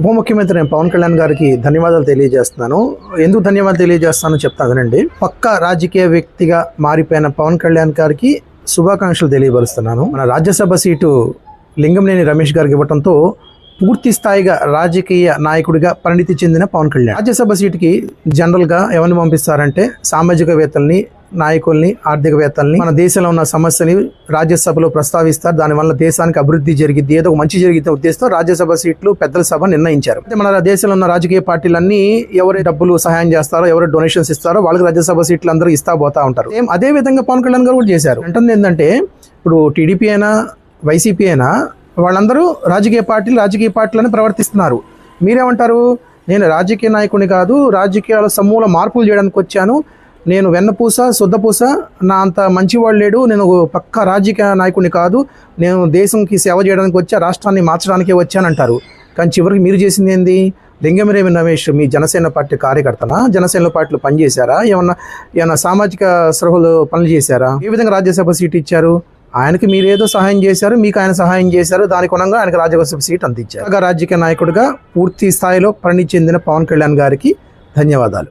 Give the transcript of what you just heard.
ఉప ముఖ్యమంత్రి నేను పవన్ కళ్యాణ్ గారికి ధన్యవాదాలు తెలియజేస్తున్నాను. ఎందుకు ధన్యవాదాలు తెలియజేస్తానో చెప్తాను వినండి. పక్కా రాజకీయ వ్యక్తిగా మారిపోయిన పవన్ కళ్యాణ్ గారికి శుభాకాంక్షలు తెలియపరుస్తున్నాను. మన రాజ్యసభ సీటు లింగంనేని రమేష్ గారికి ఇవ్వడంతో పూర్తి స్థాయిగా రాజకీయ నాయకుడిగా పరిణితి చెందిన పవన్ కళ్యాణ్ రాజ్యసభ సీటుకి జనరల్గా ఎవరిని పంపిస్తారంటే సామాజికవేత్తల్ని, నాయకుల్ని, ఆర్థికవేత్తల్ని, మన దేశంలో ఉన్న సమస్యని రాజ్యసభలో ప్రస్తావిస్తారు. దానివల్ల దేశానికి అభివృద్ధి జరిగింది, ఏదో మంచి జరిగితే ఉద్దేశంతో రాజ్యసభ సీట్లు పెద్దల సభ నిర్ణయించారు. అంటే మన దేశంలో ఉన్న రాజకీయ పార్టీలన్నీ ఎవరి డబ్బులు సహాయం చేస్తారో, ఎవరు డొనేషన్స్ ఇస్తారో వాళ్ళకి రాజ్యసభ సీట్లు అందరూ ఇస్తా పోతా ఉంటారు. అదే విధంగా పవన్ కళ్యాణ్ గారు కూడా చేశారు. అంటే ఏంటంటే ఇప్పుడు టీడీపీ అయినా వైసీపీ అయినా వాళ్ళందరూ రాజకీయ పార్టీలను ప్రవర్తిస్తున్నారు. మీరేమంటారు? నేను రాజకీయ నాయకుడిని కాదు, రాజకీయాల సమూల మార్పులు చేయడానికి వచ్చాను, నేను వెన్నపూస శుద్ధపూస, నా అంత మంచివాడు లేడు, నేను పక్కా రాజకీయ నాయకుడిని కాదు, నేను దేశంకి సేవ చేయడానికి వచ్చా, రాష్ట్రాన్ని మార్చడానికే వచ్చానంటారు. కానీ చివరికి మీరు చేసింది ఏంది? లింగంనేని రమేష్ మీ జనసేన పార్టీ కార్యకర్తనా? జనసేన పార్టీలో పనిచేశారా? ఏమన్నా సామాజిక సృహలు పనులు చేశారా? ఏ విధంగా రాజ్యసభ సీట్ ఇచ్చారు? ఆయనకి మీరేదో సహాయం చేశారు, మీకు ఆయన సహాయం చేశారు, దాని కొనంగా ఆయనకు రాజ్యసభ సీట్ అందించారు. రాజకీయ నాయకుడిగా పూర్తి స్థాయిలో పరిణితి చెందిన పవన్ కళ్యాణ్ గారికి ధన్యవాదాలు.